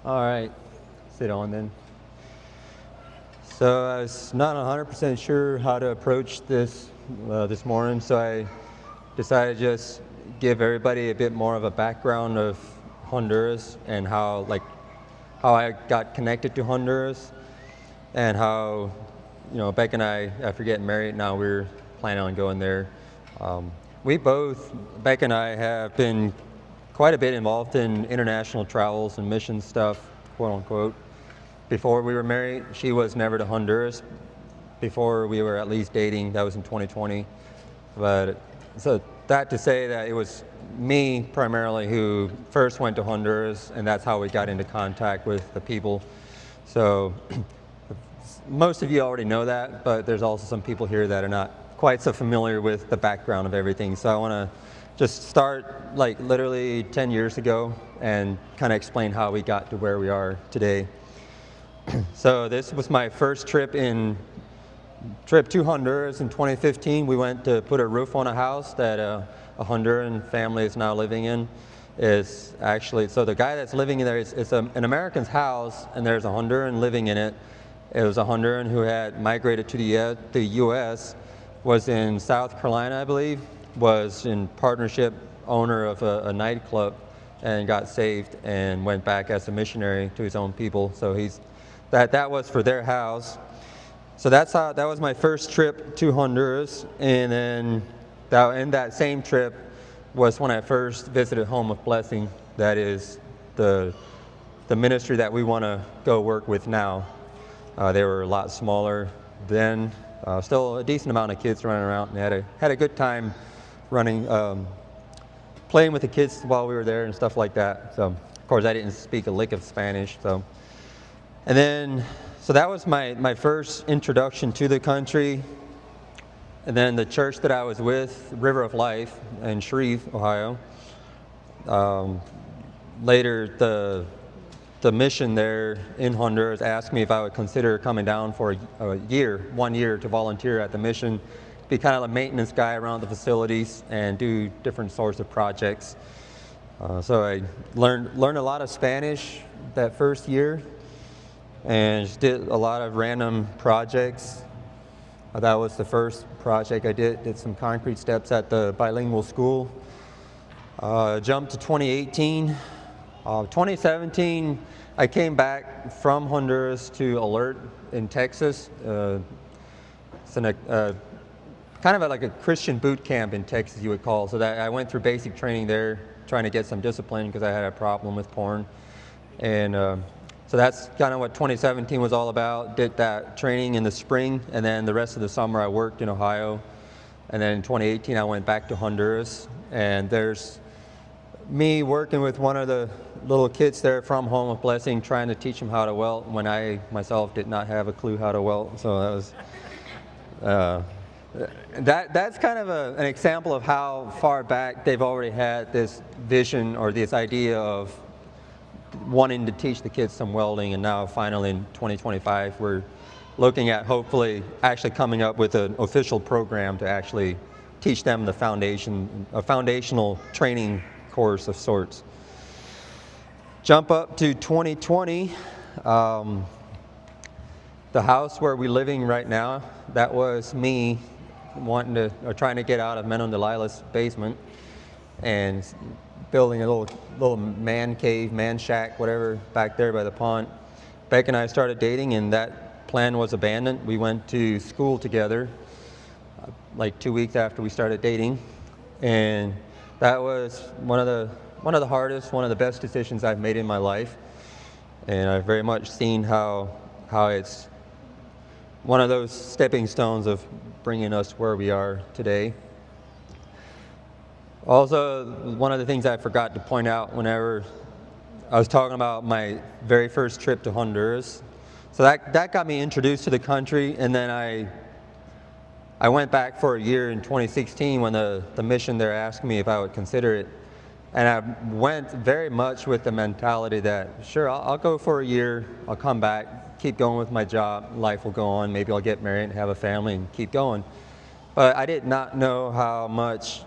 All right, sit on then. So I was not 100% sure how to approach this morning, so I decided to just give everybody a bit more of a background of Honduras and how I got connected to Honduras and how Beck and I, after getting married, now we're planning on going there. We both, Beck and I, have been quite a bit involved in international travels and mission stuff, quote unquote. Before we were married, she was never to Honduras. Before we were at least dating, that was in 2020. But so that to say that it was me primarily who first went to Honduras, and that's how we got into contact with the people. So most of you already know that, but there's also some people here that are not quite so familiar with the background of everything. So I want to just start like literally 10 years ago and kind of explain how we got to where we are today. So this was my first trip to Honduras in 2015. We went to put a roof on a house that a Honduran family is now living in. So the guy that's living in there is an American's house, and there's a Honduran living in it. It was a Honduran who had migrated to the U.S., was in South Carolina, I believe, was in partnership owner of a nightclub, and got saved and went back as a missionary to his own people. So that was for their house. So that was my first trip to Honduras, and then in that same trip was when I first visited Home of Blessing. That is the ministry that we want to go work with now. They were a lot smaller then, still a decent amount of kids running around, and had a good time running, playing with the kids while we were there and stuff like that. So of course I didn't speak a lick of Spanish. So that was my first introduction to the country. And then the church that I was with, River of Life in Shreve, Ohio. Later, the mission there in Honduras asked me if I would consider coming down for one year to volunteer at the mission, be kind of a maintenance guy around the facilities and do different sorts of projects. So I learned a lot of Spanish that first year and just did a lot of random projects. That was the first project I did some concrete steps at the bilingual school. Jumped to 2018. 2017, I came back from Honduras to Alert in Texas. It's kind of like a Christian boot camp in Texas, you would call. So that I went through basic training there, trying to get some discipline because I had a problem with porn. And so that's kind of what 2017 was all about. Did that training in the spring, and then the rest of the summer I worked in Ohio. And then in 2018 I went back to Honduras, and there's me working with one of the little kids there from Home of Blessing, trying to teach them how to weld when I myself did not have a clue how to weld. So that was that's kind of an example of how far back they've already had this vision or this idea of wanting to teach the kids some welding, and now finally in 2025 we're looking at hopefully actually coming up with an official program to actually teach them a foundational training course of sorts. Jump up to 2020. The house where we're living right now, that was me trying to get out of Menon Delilah's basement and building a little man cave, man shack, whatever, back there by the pond. Beck and I started dating, and that plan was abandoned. We went to school together like 2 weeks after we started dating, and that was one of the hardest, one of the best decisions I've made in my life. And I've very much seen how it's one of those stepping stones of bringing us where we are today. Also, one of the things I forgot to point out whenever I was talking about my very first trip to Honduras, so that got me introduced to the country, and then I went back for a year in 2016 when the mission there asked me if I would consider it. And I went very much with the mentality that, sure, I'll go for a year, I'll come back, keep going with my job, life will go on, maybe I'll get married and have a family and keep going. But I did not know how much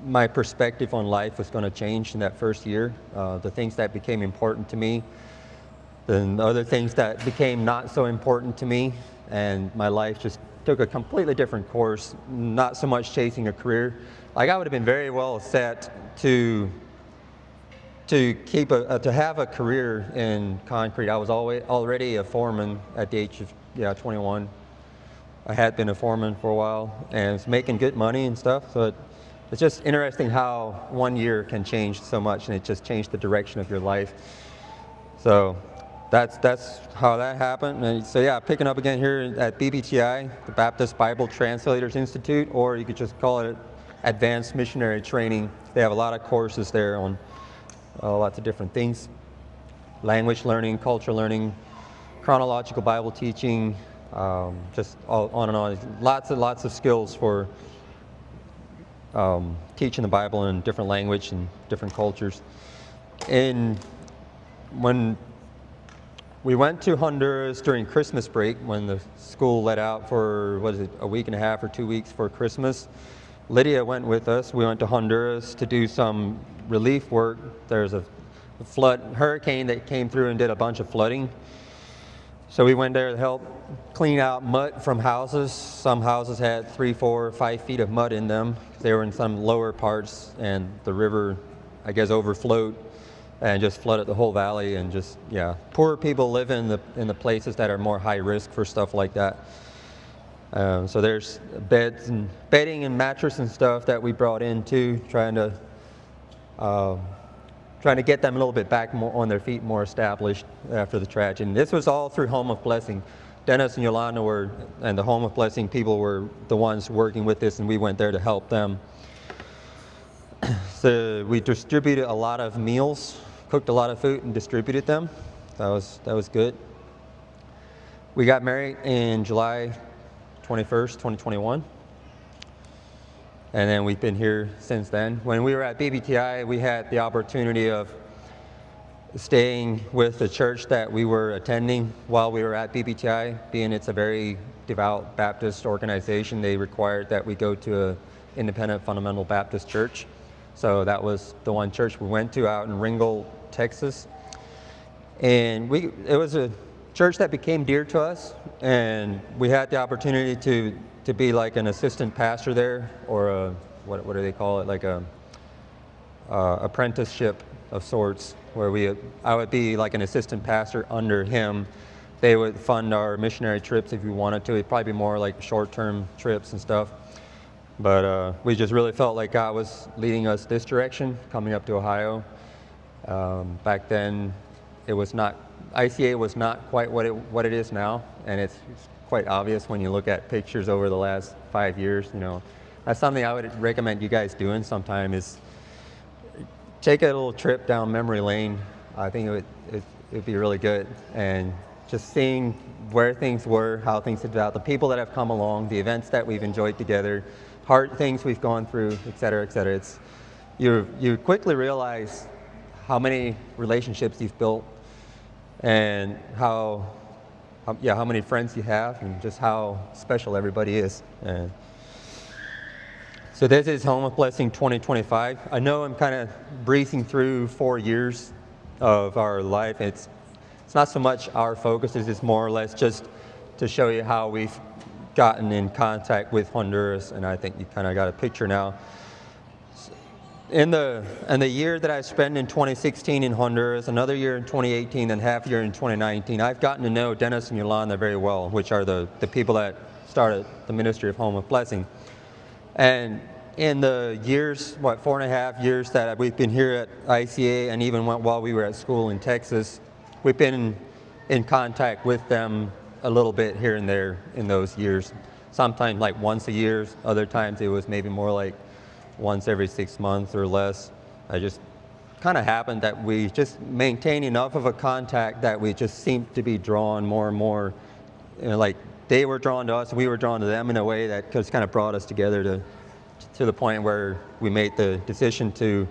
my perspective on life was going to change in that first year. The things that became important to me then other things that became not so important to me, and my life just took a completely different course, not so much chasing a career. Like I would have been very well set to have a career in concrete. I was already a foreman at the age of 21. I had been a foreman for a while and was making good money and stuff. So it's just interesting how 1 year can change so much, and it just changed the direction of your life. So that's how that happened. And so yeah, picking up again here at BBTI, the Baptist Bible Translators Institute, or you could just call it Advanced Missionary Training. They have a lot of courses there on lots of different things: language learning, culture learning, chronological Bible teaching, just all on and on. Lots of skills for teaching the Bible in different language and different cultures. And when we went to Honduras during Christmas break, when the school let out for, a week and a half or 2 weeks for Christmas, Lydia went with us. We went to Honduras to do some relief work. There's a hurricane that came through and did a bunch of flooding. So we went there to help clean out mud from houses. Some houses had 3, 4, 5 feet of mud in them. They were in some lower parts, and the river, I guess, overflowed and just flooded the whole valley. And just, poor people live in the places that are more high risk for stuff like that. So there's bedding and mattress and stuff that we brought in too, trying to get them a little bit back more on their feet, more established after the tragedy. And this was all through Home of Blessing. Dennis and Yolanda and the Home of Blessing people were the ones working with this, and we went there to help them. So we distributed a lot of meals, cooked a lot of food, and distributed them. That was good. We got married in July 21st, 2021. And then we've been here since then. When we were at BBTI, we had the opportunity of staying with the church that we were attending while we were at BBTI. Being it's a very devout Baptist organization, they required that we go to an independent fundamental Baptist church. So that was the one church we went to out in Ringgold, Texas. And it was a church that became dear to us, and we had the opportunity to be like an assistant pastor there, or what do they call it, like a apprenticeship of sorts, where I would be like an assistant pastor under him. They would fund our missionary trips if we wanted to. It'd probably be more like short-term trips and stuff. But we just really felt like God was leading us this direction, coming up to Ohio. Back then, ICA was not quite what it is now, and it's quite obvious when you look at pictures over the last 5 years. That's something I would recommend you guys doing sometime, is take a little trip down memory lane. I think it would be really good, and just seeing where things were, how things have developed, the people that have come along, the events that we've enjoyed together, hard things we've gone through, et cetera, et cetera. You quickly realize how many relationships you've built, and how many friends you have, and just how special everybody is. And so this is Home of Blessing 2025. I know I'm kind of breezing through 4 years of our life. It's not so much our focus, it's just more or less just to show you how we've gotten in contact with Honduras, and I think you kind of got a picture now. In the year that I spent in 2016 in Honduras, another year in 2018, and half year in 2019, I've gotten to know Dennis and Yolanda very well, which are the people that started the ministry of Home of Blessing. And in the years, 4.5 years that we've been here at ICA, and even while we were at school in Texas, we've been in contact with them a little bit here and there in those years. Sometimes like once a year, other times it was maybe more like once every 6 months or less. I just kind of happened that we just maintained enough of a contact that we just seemed to be drawn more and more, like they were drawn to us, we were drawn to them in a way that just kind of brought us together to the point where we made the decision to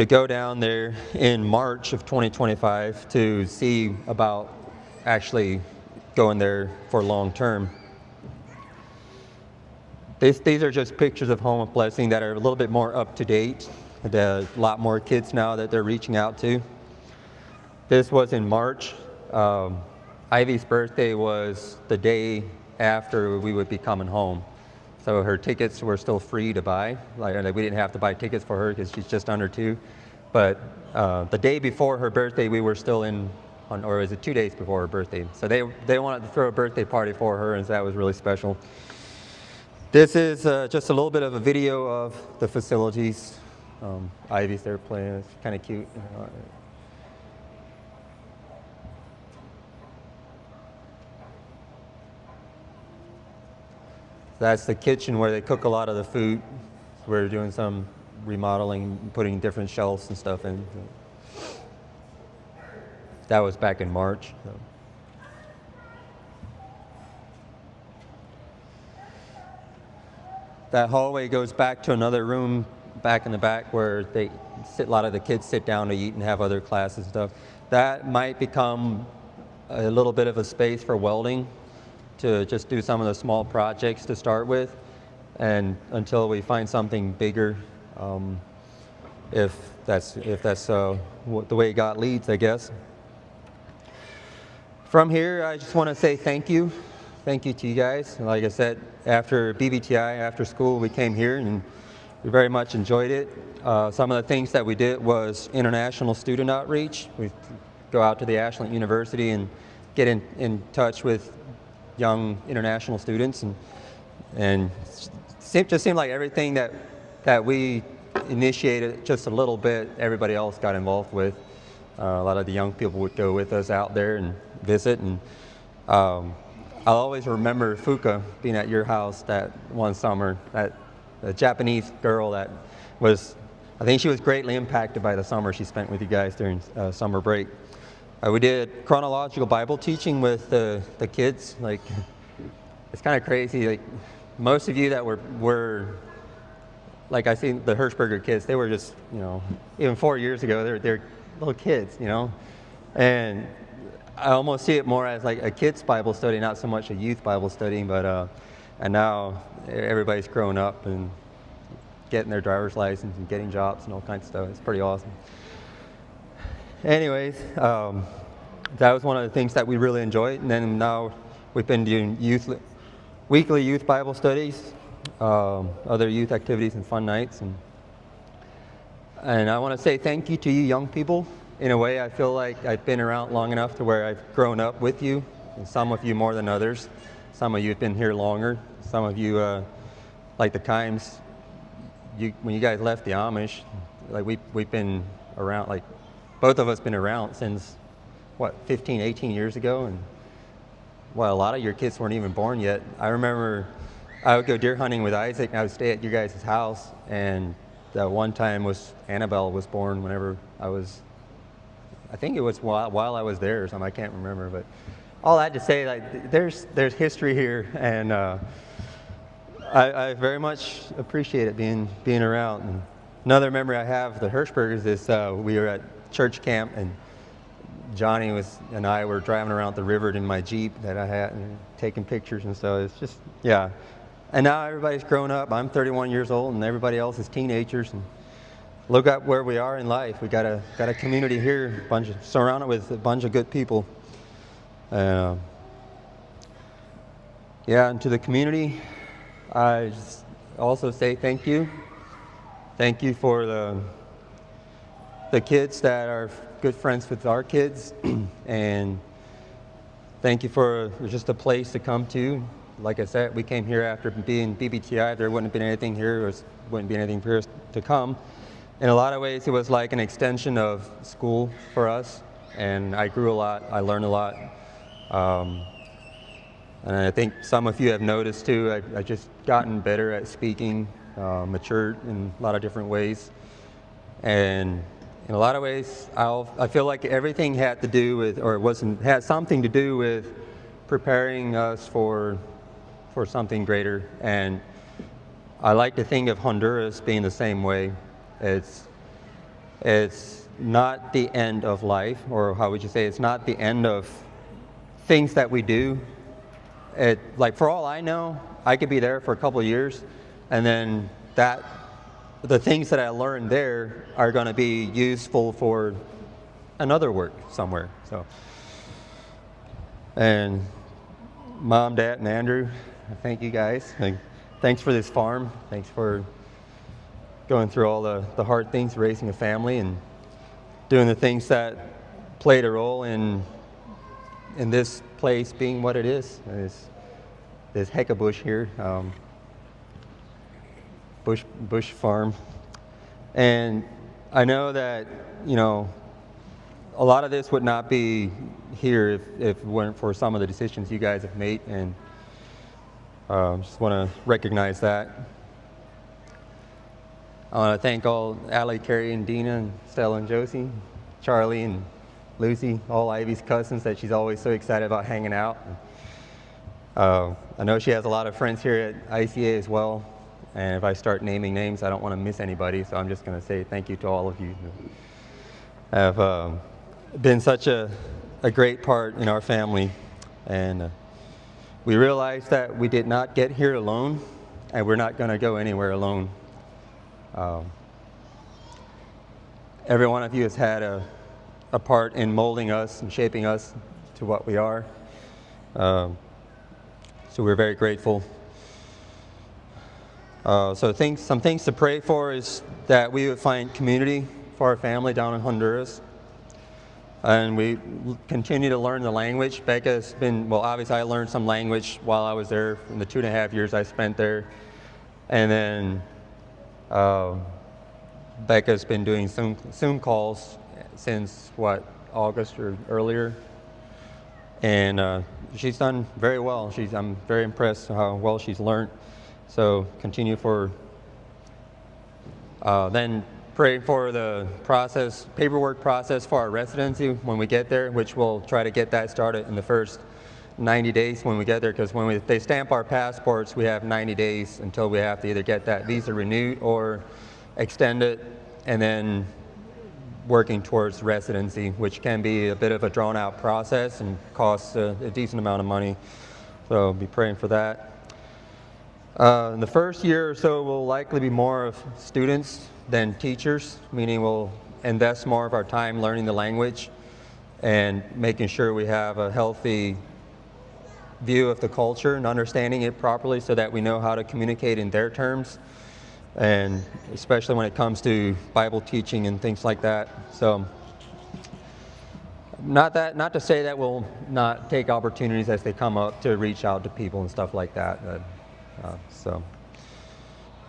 go down there in March of 2025 to see about actually going there for long term. These are just pictures of Home of Blessing that are a little bit more up to date. There's a lot more kids now that they're reaching out to. This was in March Ivy's birthday was the day after we would be coming home. So her tickets were still free to buy. Like we didn't have to buy tickets for her because she's just under 2. But the day before her birthday, we were still or was it 2 days before her birthday? So they wanted to throw a birthday party for her, and so that was really special. This is just a little bit of a video of the facilities. Ivy's there playing. It's kind of cute. That's the kitchen where they cook a lot of the food. We're doing some remodeling, putting different shelves and stuff in. That was back in March. So. That hallway goes back to another room back in the back where a lot of the kids sit down to eat and have other classes and stuff. That might become a little bit of a space for welding, to just do some of the small projects to start with, and until we find something bigger, if that's the way God leads, I guess. From here, I just want to say thank you to you guys. Like I said, after BBTI, after school, we came here and we very much enjoyed it. Some of the things that we did was international student outreach. We go out to the Ashland University and get in touch with young international students, and it just seemed like everything that we initiated just a little bit, everybody else got involved with. A lot of the young people would go with us out there and visit, and I'll always remember Fuka being at your house that one summer, that the Japanese girl that was, I think she was greatly impacted by the summer she spent with you guys during summer break. We did chronological Bible teaching with the kids. Like, it's kind of crazy. Like, most of you that were like, I see the Hirschberger kids, they were just, even 4 years ago, they're little kids, and I almost see it more as like a kid's Bible study, not so much a youth Bible study, but and now everybody's grown up and getting their driver's license and getting jobs and all kinds of stuff. It's pretty awesome. Anyways, that was one of the things that we really enjoyed. And then now we've been doing weekly youth Bible studies, other youth activities and fun nights. And I want to say thank you to you young people. In a way, I feel like I've been around long enough to where I've grown up with you, and some of you more than others. Some of you have been here longer. Some of you, like the Kimes, when you guys left the Amish, like we've been around, like both of us been around since, 15, 18 years ago, and a lot of your kids weren't even born yet. I remember I would go deer hunting with Isaac, and I would stay at your guys' house, and that one time Annabelle was born whenever I think it was while I was there or something, I can't remember, but all that to say, like, there's history here, and I very much appreciate it being around. And another memory I have of the Hirschbergers is we were at church camp, and Johnny and I were driving around the river in my Jeep that I had and taking pictures and stuff. It's just, yeah. And now everybody's grown up. I'm 31 years old, and everybody else is teenagers. And look at where we are in life. We got a community here, surrounded with a bunch of good people. And to the community, I just also say thank you. Thank you for the kids that are good friends with our kids, and thank you for just a place to come to. Like I said, we came here after being BBTI. There wouldn't have been anything here, or wouldn't be anything for us to come. In a lot of ways, it was like an extension of school for us, and I grew a lot. I learned a lot. And I think some of you have noticed too, I've just gotten better at speaking, matured in a lot of different ways. And in a lot of ways, I feel like everything had to do with, or had something to do with preparing us for something greater. And I like to think of Honduras being the same way. It's not the end of life, or how would you say, it's not the end of things that we do. Like, for all I know, I could be there for a couple of years, and then the things that I learned there are going to be useful for another work somewhere. So And Mom, Dad, and Andrew, thank you guys. Thanks for this farm. Thanks for going through all the hard things, raising a family, and doing the things that played a role in this place being what it is. This heck of bush here, bush farm. And I know that, a lot of this would not be here if it weren't for some of the decisions you guys have made, and just want to recognize that. I want to thank all Allie, Carrie, and Dina, and Stella, and Josie, Charlie, and Lucy, all Ivy's cousins that she's always so excited about hanging out. I know she has a lot of friends here at ICA as well, and if I start naming names, I don't want to miss anybody, so I'm just going to say thank you to all of you who have been such a great part in our family. And we realized that we did not get here alone, and we're not going to go anywhere alone. Every one of you has had a part in molding us and shaping us to what we are. So we're very grateful. Some things to pray for is that we would find community for our family down in Honduras. And we continue to learn the language. Becca's been, obviously I learned some language while I was there in the 2.5 years I spent there. And then Becca's been doing Zoom calls since, August or earlier. And she's done very well. I'm very impressed how well she's learned. So continue for, then pray for the paperwork process for our residency when we get there, which we'll try to get that started in the first 90 days when we get there, because when they stamp our passports, we have 90 days until we have to either get that visa renewed or extended, and then working towards residency, which can be a bit of a drawn-out process and costs a decent amount of money. So be praying for that. In the first year or so, we'll likely be more of students than teachers, meaning we'll invest more of our time learning the language and making sure we have a healthy view of the culture and understanding it properly so that we know how to communicate in their terms, and especially when it comes to Bible teaching and things like that. So not to say that we'll not take opportunities as they come up to reach out to people and stuff like that.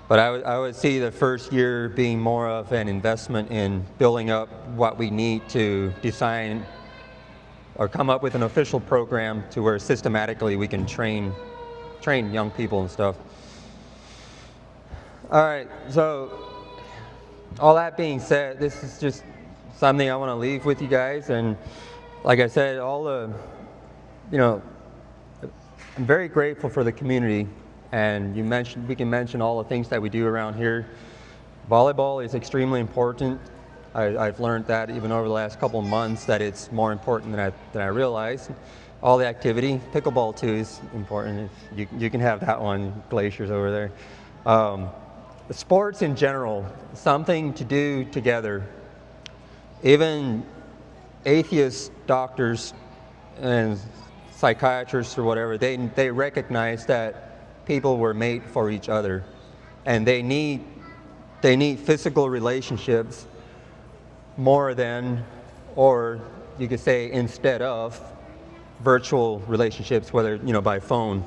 But I would see the first year being more of an investment in building up what we need to design or come up with an official program to where systematically we can train young people and stuff. All right, so all that being said, this is just something I want to leave with you guys. And like I said, I'm very grateful for the community. And we can mention all the things that we do around here. Volleyball is extremely important. I've learned that even over the last couple of months, that it's more important than I realized. All the activity, pickleball too is important. You can have that one, Glaciers over there. The sports in general, something to do together. Even atheist doctors and psychiatrists or whatever, they recognize that people were made for each other, and they need physical relationships more than, or you could say instead of, virtual relationships, whether by phone.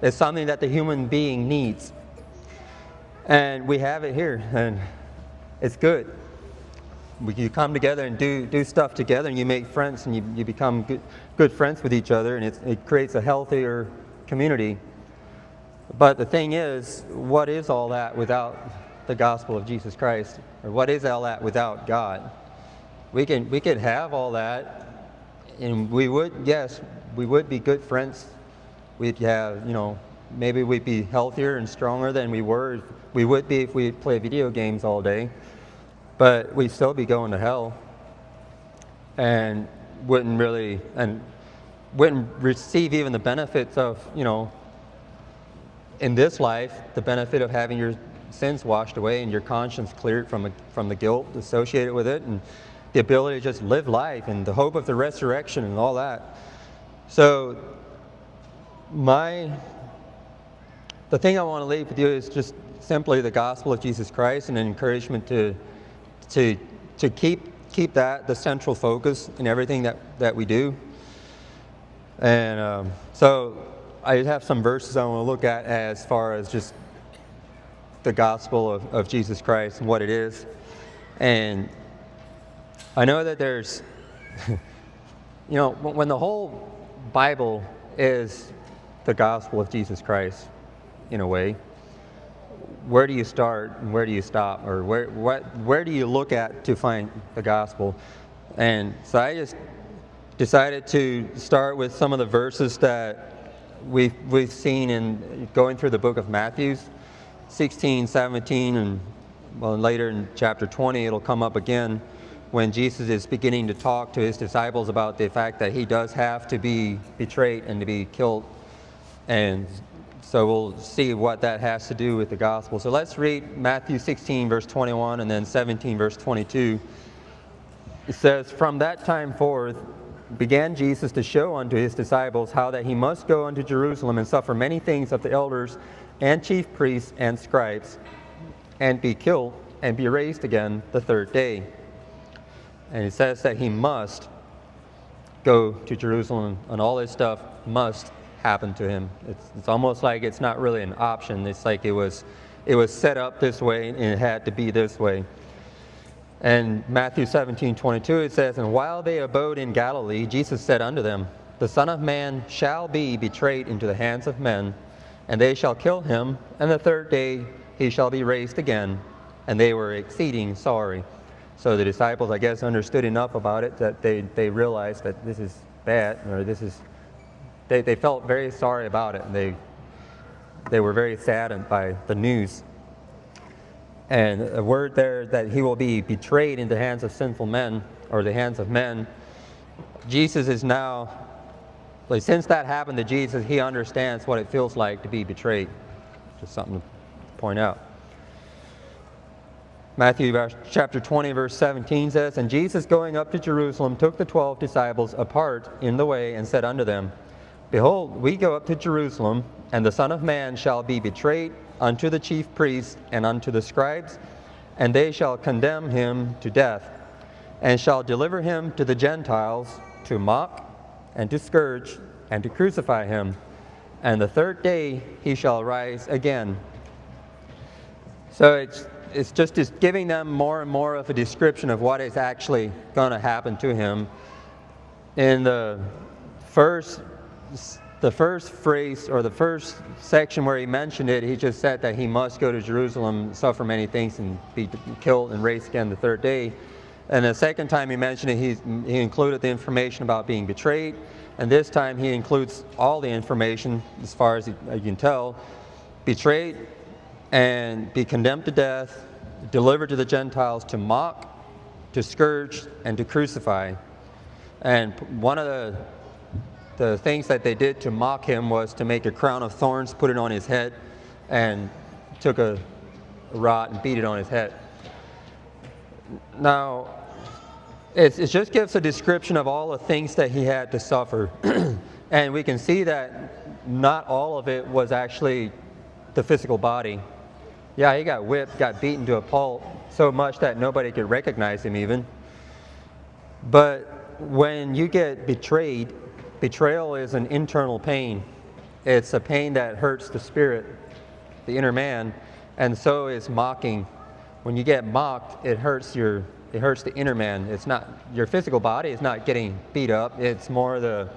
It's something that the human being needs, and we have it here, and it's good. You come together and do stuff together, and you make friends, and you become good friends with each other, and it creates a healthier community. But the thing is, what is all that without the gospel of Jesus Christ? Or what is all that without God? We could have all that, and we would be good friends. We'd have, maybe we'd be healthier and stronger than we would be if we play video games all day. But we'd still be going to hell, and wouldn't receive even the benefits of, in this life, the benefit of having your sins washed away and your conscience cleared from the guilt associated with it, and the ability to just live life and the hope of the resurrection and all that. So the thing I want to leave with you is just simply the gospel of Jesus Christ and an encouragement to keep that the central focus in everything that we do. And so I have some verses I want to look at as far as just the gospel of Jesus Christ and what it is. And I know that there's, when the whole Bible is the gospel of Jesus Christ, in a way, where do you start and where do you stop, or where do you look at to find the gospel? And so I just decided to start with some of the verses that we've seen in going through the book of Matthew, 16, 17, and later in chapter 20 it'll come up again when Jesus is beginning to talk to his disciples about the fact that he does have to be betrayed and to be killed. And so we'll see what that has to do with the gospel. So let's read Matthew 16, verse 21, and then 17, verse 22. It says, "From that time forth began Jesus to show unto his disciples how that he must go unto Jerusalem and suffer many things of the elders and chief priests and scribes, and be killed, and be raised again the third day." And it says that he must go to Jerusalem, and all this stuff must happen to him. It's almost like it's not really an option. It's like it was set up this way, and it had to be this way. And Matthew 17:22 it says, "And while they abode in Galilee, Jesus said unto them, The Son of Man shall be betrayed into the hands of men, and they shall kill him, and the third day he shall be raised again. And they were exceeding sorry." So the disciples, I guess, understood enough about it that they realized that this is bad, or they felt very sorry about it, and they were very saddened by the news. And a word there that he will be betrayed into the hands of sinful men, or the hands of men. Jesus is now, since that happened to Jesus, he understands what it feels like to be betrayed. Just something to point out. Matthew chapter 20, verse 17 says, "And Jesus going up to Jerusalem took the 12 disciples apart in the way, and said unto them, Behold, we go up to Jerusalem, and the Son of Man shall be betrayed unto the chief priests and unto the scribes, and they shall condemn him to death, and shall deliver him to the Gentiles to mock, and to scourge, and to crucify him. And the third day he shall rise again." So it's just giving them more and more of a description of what is actually going to happen to him. In the first phrase, or the first section where he mentioned it, he just said that he must go to Jerusalem, suffer many things, and be killed and raised again the third day. And the second time he mentioned it, he included the information about being betrayed. And this time he includes all the information, as far as you can tell: betrayed and be condemned to death, delivered to the Gentiles to mock, to scourge, and to crucify. And one of the things that they did to mock him was to make a crown of thorns, put it on his head, and took a rod and beat it on his head. Now, it just gives a description of all the things that he had to suffer. And we can see that not all of it was actually the physical body. Yeah, he got whipped, got beaten to a pulp, so much that nobody could recognize him even. But when you get betrayed, betrayal is an internal pain. It's a pain that hurts the spirit, the inner man, and so is mocking. When you get mocked, it hurts the inner man. It's not your physical body is not getting beat up. It's more the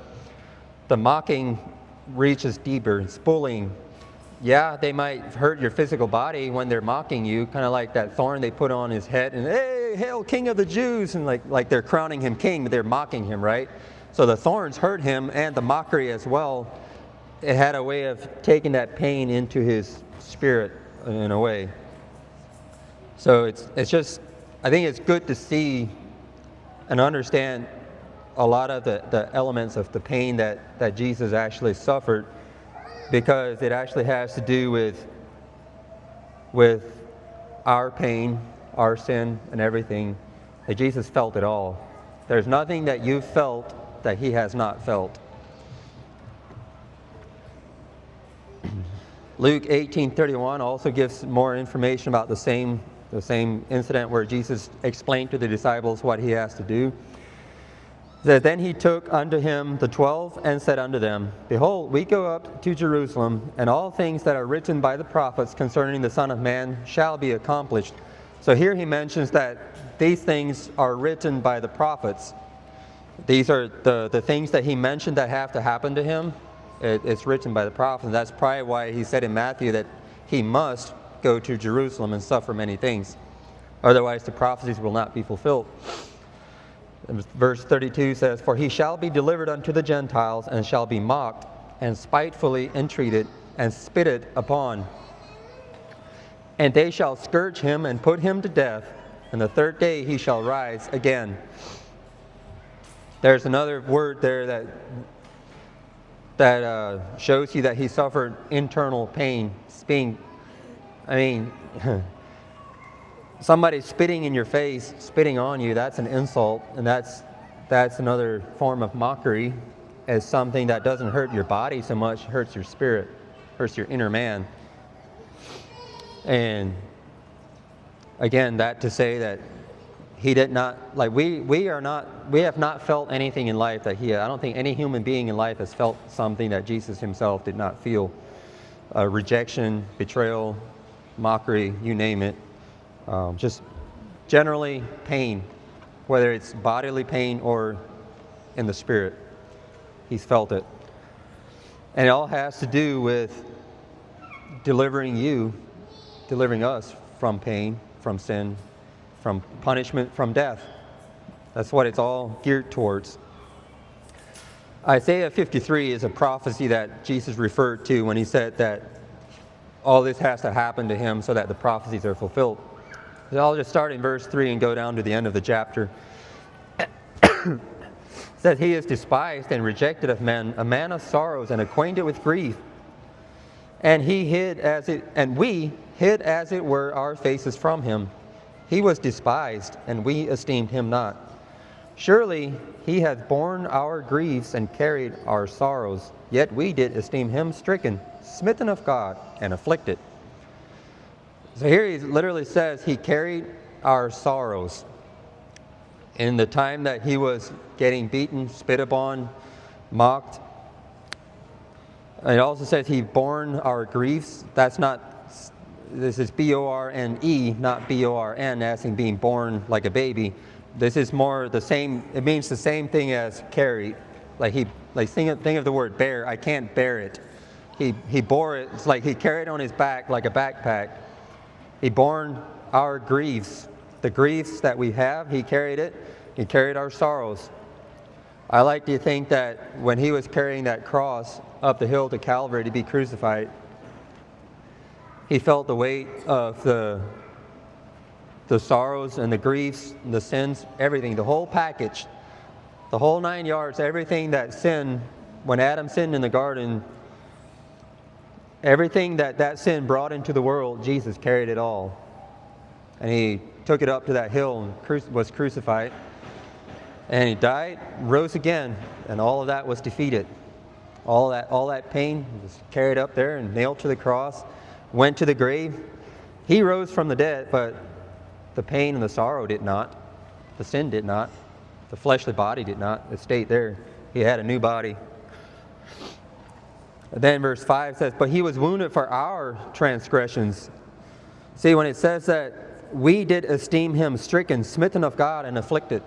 mocking reaches deeper. It's bullying. Yeah, they might hurt your physical body when they're mocking you, kind of like that thorn they put on his head, and "Hey, hail King of the Jews," and like they're crowning him king, but they're mocking him, right? So the thorns hurt him, and the mockery as well. It had a way of taking that pain into his spirit in a way. So it's just, I think it's good to see and understand a lot of the elements of the pain that Jesus actually suffered, because it actually has to do with our pain, our sin, and everything that Jesus felt it all. There's nothing that you felt that he has not felt. Luke 18:31 also gives more information about the same incident where Jesus explained to the disciples what he has to do. That then he took unto him the 12 and said unto them, Behold, we go up to Jerusalem, and all things that are written by the prophets concerning the Son of Man shall be accomplished. So here he mentions that these things are written by the prophets. These are the things that he mentioned that have to happen to him. It's written by the prophets. And that's probably why he said in Matthew that he must go to Jerusalem and suffer many things. Otherwise the prophecies will not be fulfilled. Verse 32 says, For he shall be delivered unto the Gentiles, and shall be mocked, and spitefully entreated, and spitted upon. And they shall scourge him, and put him to death, and the third day he shall rise again. There's another word there that shows you that he suffered internal pain. Somebody spitting in your face, spitting on you, that's an insult, and that's another form of mockery, as something that doesn't hurt your body so much, hurts your spirit, hurts your inner man. And again, that to say that he did not, like we have not felt anything in life that I don't think any human being in life has felt something that Jesus himself did not feel. Rejection, betrayal, mockery, you name it. Just generally pain, whether it's bodily pain or in the spirit. He's felt it. And it all has to do with delivering us from pain, from sin, from punishment, from death. That's what it's all geared towards. Isaiah 53 is a prophecy that Jesus referred to when he said that all this has to happen to him so that the prophecies are fulfilled. So I'll just start in verse 3 and go down to the end of the chapter. It says, He is despised and rejected of men, a man of sorrows and acquainted with grief. And we hid as it were our faces from him. He was despised, and we esteemed him not. Surely he hath borne our griefs and carried our sorrows. Yet we did esteem him stricken, smitten of God, and afflicted. So here he literally says he carried our sorrows. In the time that he was getting beaten, spit upon, mocked. And it also says he borne our griefs. This is B-O-R-N-E, not B-O-R-N, as in being born like a baby. This is more the same, it means the same thing as carry. Think of the word bear. I can't bear it. He bore it. It's like he carried on his back like a backpack. He borne our griefs. The griefs that we have, he carried it. He carried our sorrows. I like to think that when he was carrying that cross up the hill to Calvary to be crucified, he felt the weight of the sorrows and the griefs, and the sins, everything, the whole package, the whole 9 yards, everything that sin, when Adam sinned in the garden, everything that sin brought into the world, Jesus carried it all. And he took it up to that hill and was crucified. And he died, rose again, and all of that was defeated. All that pain was carried up there and nailed to the cross, went to the grave. He rose from the dead, but the pain and the sorrow did not. The sin did not. The fleshly body did not. It stayed there. He had a new body. And then verse 5 says, But he was wounded for our transgressions. See, when it says that we did esteem him stricken, smitten of God, and afflicted.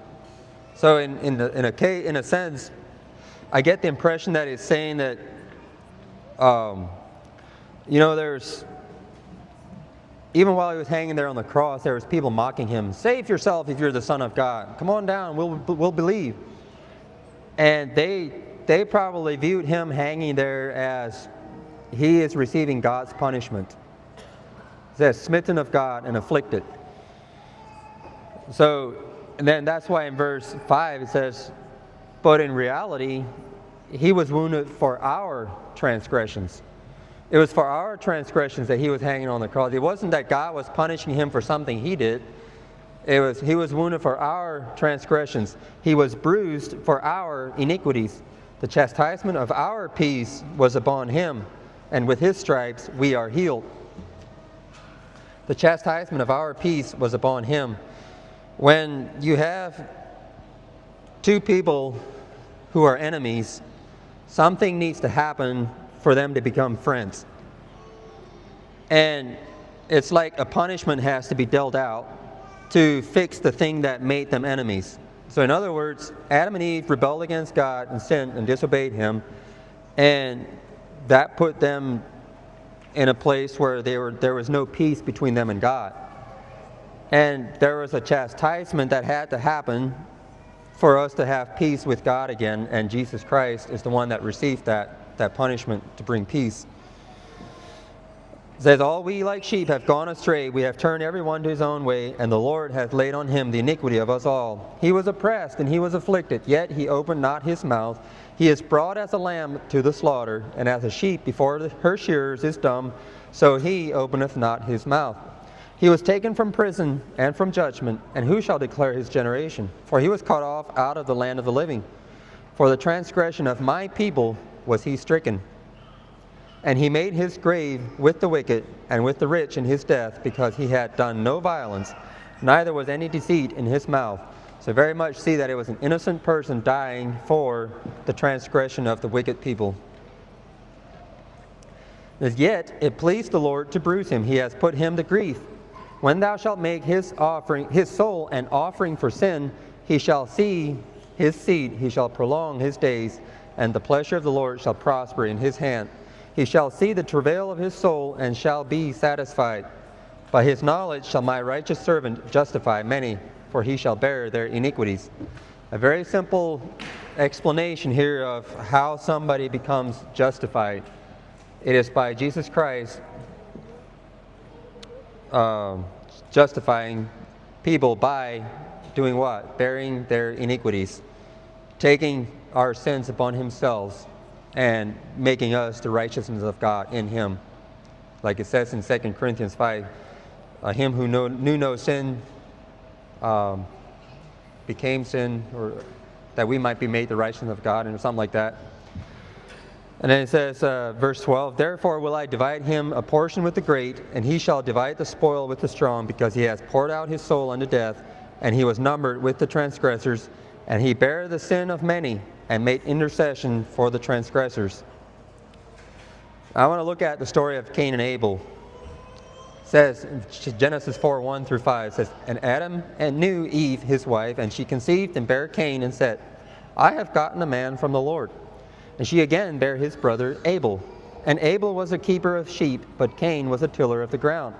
So in a sense, I get the impression that it's saying that, there's, even while he was hanging there on the cross, there was people mocking him. Save yourself if you're the Son of God. Come on down, we'll believe. And they probably viewed him hanging there as he is receiving God's punishment. It says, smitten of God and afflicted. So, and then that's why in verse 5 it says, but in reality, he was wounded for our transgressions. It was for our transgressions that he was hanging on the cross. It wasn't that God was punishing him for something he did. He was wounded for our transgressions. He was bruised for our iniquities. The chastisement of our peace was upon him, and with his stripes we are healed. The chastisement of our peace was upon him. When you have two people who are enemies, something needs to happen for them to become friends. And it's like a punishment has to be dealt out to fix the thing that made them enemies. So in other words, Adam and Eve rebelled against God and sinned and disobeyed him, and that put them in a place where there was no peace between them and God. And there was a chastisement that had to happen for us to have peace with God again, and Jesus Christ is the one that received that punishment to bring peace. It says, all we like sheep have gone astray, we have turned every one to his own way, and the Lord hath laid on him the iniquity of us all. He was oppressed and he was afflicted, yet he opened not his mouth. He is brought as a lamb to the slaughter, and as a sheep before her shearers is dumb, so he openeth not his mouth. He was taken from prison and from judgment, and who shall declare his generation? For he was cut off out of the land of the living. For the transgression of my people was he stricken. And he made his grave with the wicked and with the rich in his death, because he had done no violence, neither was any deceit in his mouth. So very much see that it was an innocent person dying for the transgression of the wicked people. As yet it pleased the Lord to bruise him. He has put him to grief. When thou shalt make his soul an offering for sin, he shall see his seed, he shall prolong his days, and the pleasure of the Lord shall prosper in his hand. He shall see the travail of his soul, and shall be satisfied. By his knowledge shall my righteous servant justify many, for he shall bear their iniquities. A very simple explanation here of how somebody becomes justified. It is by Jesus Christ justifying people by doing what? Bearing their iniquities. Taking our sins upon himself and making us the righteousness of God in him. Like it says in 2 Corinthians 5, him who knew no sin became sin, or that we might be made the righteousness of God, and something like that. And then it says, verse 12, therefore will I divide him a portion with the great, and he shall divide the spoil with the strong, because he has poured out his soul unto death, and he was numbered with the transgressors, and he bare the sin of many, and made intercession for the transgressors. I want to look at the story of Cain and Abel. It says in Genesis 4, 1 through 5, it says, and Adam knew Eve his wife, and she conceived and bare Cain, and said, I have gotten a man from the Lord. And she again bare his brother Abel. And Abel was a keeper of sheep, but Cain was a tiller of the ground.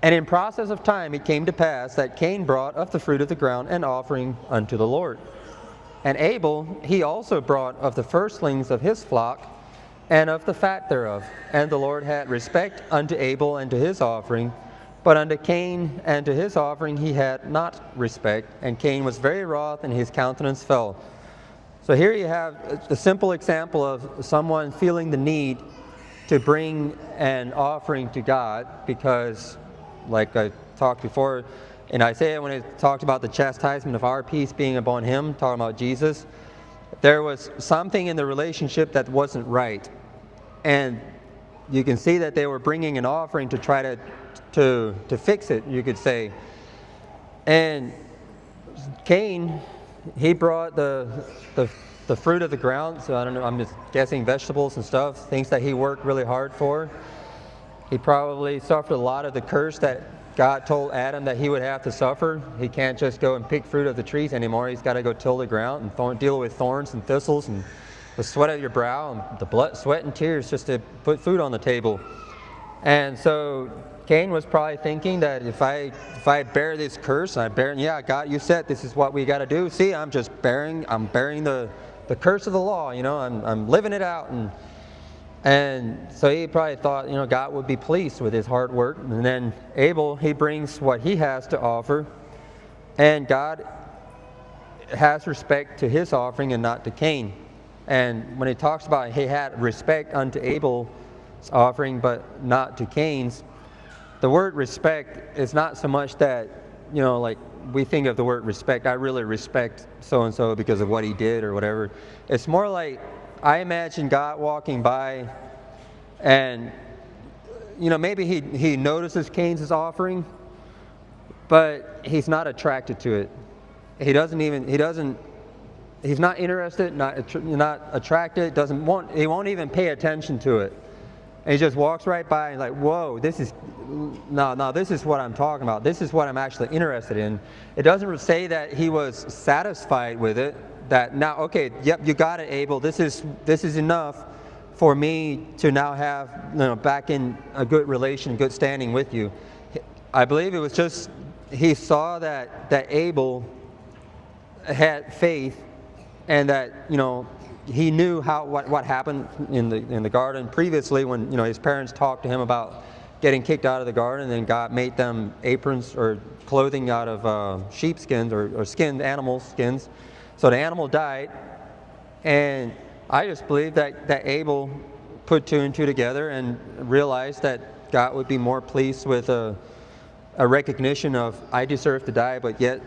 And in process of time it came to pass that Cain brought of the fruit of the ground an offering unto the Lord. And Abel he also brought of the firstlings of his flock, and of the fat thereof. And the Lord had respect unto Abel and to his offering, but unto Cain and to his offering he had not respect. And Cain was very wroth, and his countenance fell. So here you have a simple example of someone feeling the need to bring an offering to God, because, like I talked before, in Isaiah when it talked about the chastisement of our peace being upon him, talking about Jesus, there was something in the relationship that wasn't right. And you can see that they were bringing an offering to try to fix it, you could say. And Cain, he brought the fruit of the ground, so I don't know, I'm just guessing vegetables and stuff, things that he worked really hard for. He probably suffered a lot of the curse that God told Adam that he would have to suffer. He can't just go and pick fruit of the trees anymore. He's got to go till the ground and deal with thorns and thistles and the sweat of your brow and the blood, sweat and tears just to put food on the table. And so Cain was probably thinking that if I bear this curse, yeah, God, you said this is what we got to do. See, I'm bearing the curse of the law. You know, I'm living it out. And so he probably thought, you know, God would be pleased with his hard work. And then Abel, he brings what he has to offer, and God has respect to his offering and not to Cain. And when he talks about he had respect unto Abel's offering but not to Cain's, the word respect is not so much that, you know, like we think of the word respect. I really respect so-and-so because of what he did or whatever. It's more like, I imagine God walking by and, maybe he notices Cain's offering, but he's not attracted to it. He's not interested, not attracted, he won't even pay attention to it. And he just walks right by and like, whoa, this is what I'm talking about. This is what I'm actually interested in. It doesn't say that he was satisfied with it, that now, okay, yep, you got it, Abel. This is enough for me to now have, back in a good relation, good standing with you. I believe it was just, he saw that Abel had faith, and that, he knew what happened in the garden previously when his parents talked to him about getting kicked out of the garden, and then God made them aprons or clothing out of sheepskins or skinned animal skins. So the animal died, and I just believe that Abel put two and two together and realized that God would be more pleased with a recognition of, I deserve to die, but yet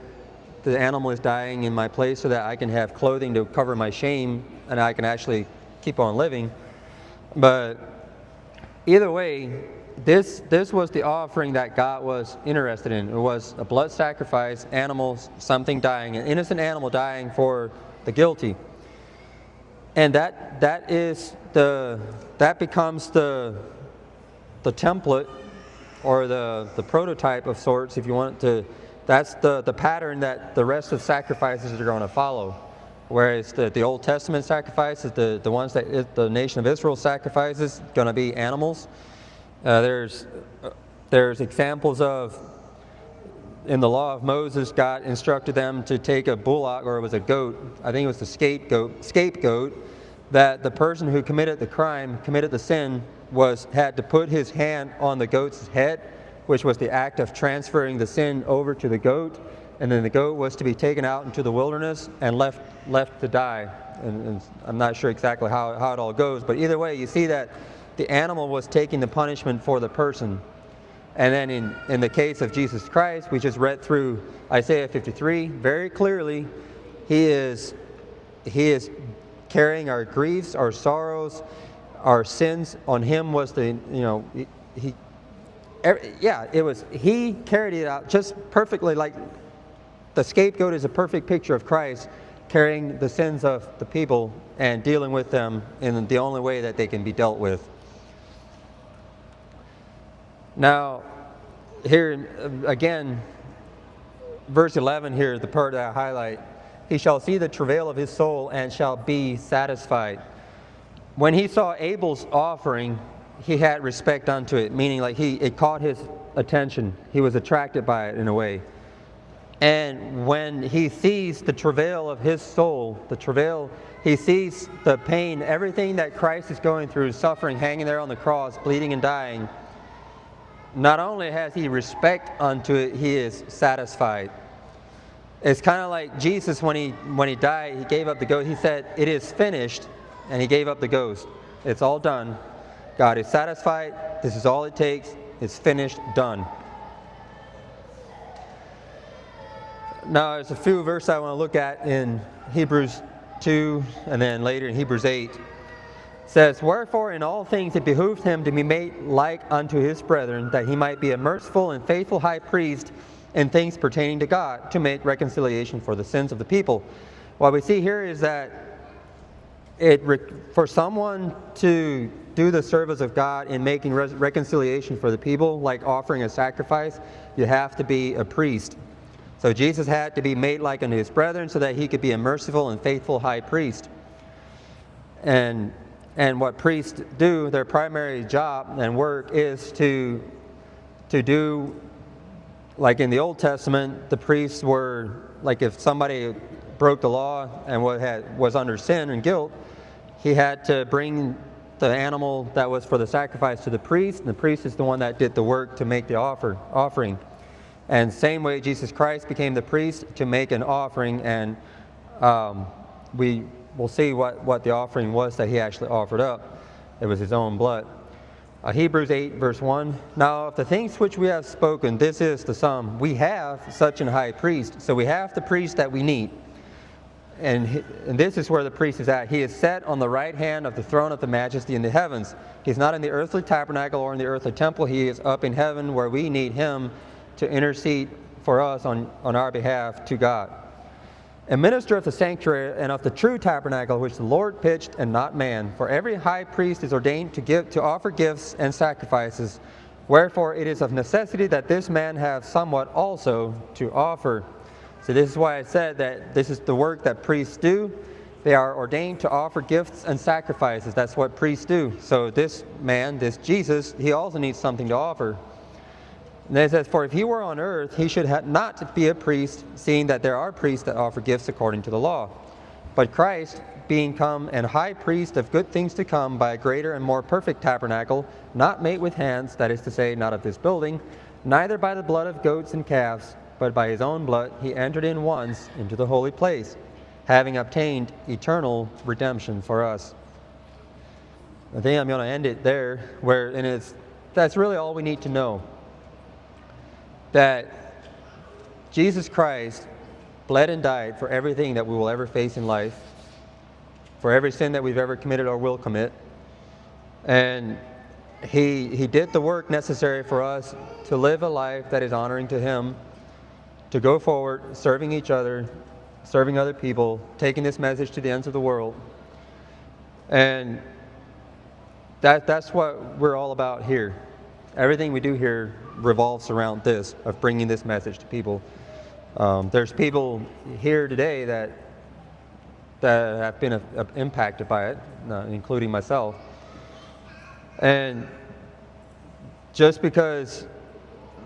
the animal is dying in my place so that I can have clothing to cover my shame and I can actually keep on living. But either way, this was the offering that God was interested in. It was a blood sacrifice, animals, something dying, an innocent animal dying for the guilty. And that becomes the template or the prototype of sorts, if you want to. That's the pattern that the rest of sacrifices are going to follow. Whereas the Old Testament sacrifices, the ones that the nation of Israel sacrifices, going to be animals. There's examples of, in the law of Moses, God instructed them to take a bullock, or it was a goat, I think it was the scapegoat, that the person who committed the crime, committed the sin, had to put his hand on the goat's head, which was the act of transferring the sin over to the goat, and then the goat was to be taken out into the wilderness and left to die. And I'm not sure exactly how it all goes, but either way, you see that the animal was taking the punishment for the person. And then in the case of Jesus Christ, we just read through Isaiah 53 very clearly. He is carrying our griefs, our sorrows, our sins. On him was he carried it out just perfectly. Like the scapegoat is a perfect picture of Christ carrying the sins of the people and dealing with them in the only way that they can be dealt with. Now, here again, verse 11 here, the part that I highlight, he shall see the travail of his soul and shall be satisfied. When he saw Abel's offering, he had respect unto it, meaning like it caught his attention. He was attracted by it in a way. And when he sees the travail of his soul, he sees the pain, everything that Christ is going through, suffering, hanging there on the cross, bleeding and dying. Not only has he respect unto it, he is satisfied. It's kind of like Jesus when he died, he gave up the ghost. He said, "It is finished," and he gave up the ghost. It's all done. God is satisfied. This is all it takes. It's finished, done. Now, there's a few verses I want to look at in Hebrews 2 and then later in Hebrews 8. It says, "Wherefore in all things it behooved him to be made like unto his brethren, that he might be a merciful and faithful high priest in things pertaining to God, to make reconciliation for the sins of the people." What we see here is that for someone to do the service of God in making reconciliation for the people, like offering a sacrifice, you have to be a priest. So Jesus had to be made like unto his brethren so that he could be a merciful and faithful high priest. And what priests do, their primary job and work is to do, like in the Old Testament, the priests were, like if somebody broke the law and was under sin and guilt, he had to bring the animal that was for the sacrifice to the priest, and the priest is the one that did the work to make the offering. And same way Jesus Christ became the priest to make an offering, and we will see what the offering was that he actually offered up. It was his own blood. Hebrews 8, verse 1. Now, of the things which we have spoken, this is the sum. We have such an high priest. So we have the priest that we need. And this is where the priest is at. He is set on the right hand of the throne of the majesty in the heavens. He's not in the earthly tabernacle or in the earthly temple. He is up in heaven where we need him to intercede for us on our behalf to God. A minister of the sanctuary and of the true tabernacle which the Lord pitched and not man. For every high priest is ordained to offer gifts and sacrifices. Wherefore it is of necessity that this man have somewhat also to offer. So this is why I said that this is the work that priests do. They are ordained to offer gifts and sacrifices. That's what priests do. So this man, this Jesus, he also needs something to offer. And then it says, for if he were on earth, he should not be a priest, seeing that there are priests that offer gifts according to the law. But Christ, being come and high priest of good things to come by a greater and more perfect tabernacle, not made with hands, that is to say, not of this building, neither by the blood of goats and calves, but by his own blood he entered in once into the holy place, having obtained eternal redemption for us. I think I'm going to end it there, that's really all we need to know. That Jesus Christ bled and died for everything that we will ever face in life, for every sin that we've ever committed or will commit. And he did the work necessary for us to live a life that is honoring to him, to go forward, serving each other, serving other people, taking this message to the ends of the world. And that's what we're all about here. Everything we do here revolves around this, of bringing this message to people. There's people here today that have been impacted by it, including myself. And just because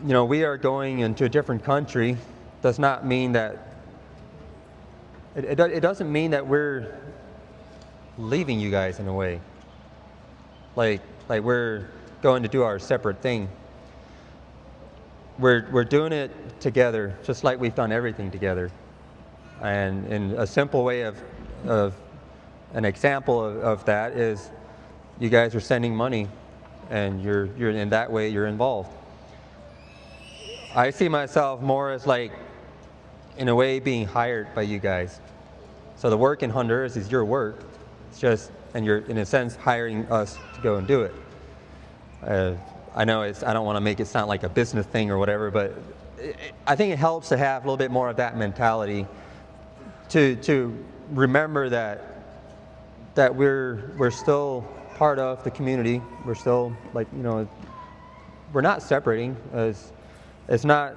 we are going into a different country does not mean that it doesn't mean that we're leaving you guys in a way. Like we're going to do our separate thing. We're doing it together, just like we've done everything together. And in a simple way of an example of that is, you guys are sending money, and you're in that way you're involved. I see myself more as in a way being hired by you guys. So the work in Honduras is your work. It's just, and you're in a sense hiring us to go and do it. I know I don't want to make it sound like a business thing or whatever, but I think it helps to have a little bit more of that mentality, to remember that we're still part of the community. We're still we're not separating. It's not,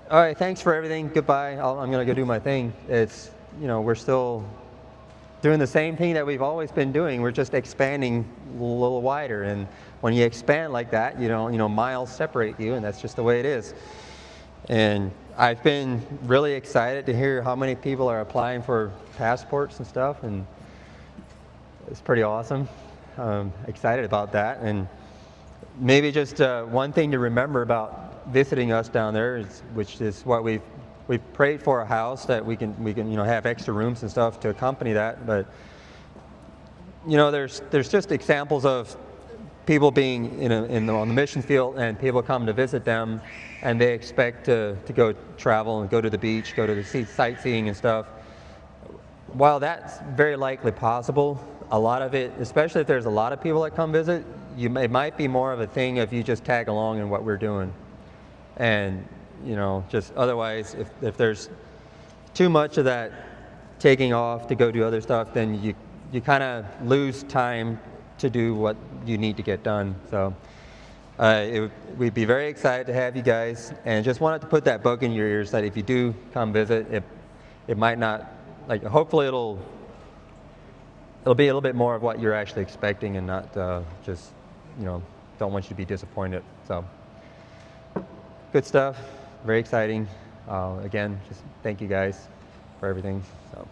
all right, thanks for everything, goodbye, I'm going to go do my thing. It's, we're still doing the same thing that we've always been doing. We're just expanding a little wider. And when you expand like that, miles separate you, and that's just the way it is. And I've been really excited to hear how many people are applying for passports and stuff, and it's pretty awesome. Excited about that. And maybe just one thing to remember about visiting us down there which is what we've prayed for, a house that we can have extra rooms and stuff to accompany that. But there's just examples of people being on the mission field, and people come to visit them, and they expect to go travel and go to the beach, go to the sightseeing and stuff. While that's very likely possible, a lot of it, especially if there's a lot of people that come visit, it might be more of a thing if you just tag along in what we're doing. And just otherwise, if there's too much of that taking off to go do other stuff, then you kind of lose time to do what you need to get done. So we'd be very excited to have you guys, and just wanted to put that bug in your ears that if you do come visit, it might not, hopefully it'll be a little bit more of what you're actually expecting, and not just don't want you to be disappointed. So good stuff, very exciting. Again, just thank you guys for everything. So.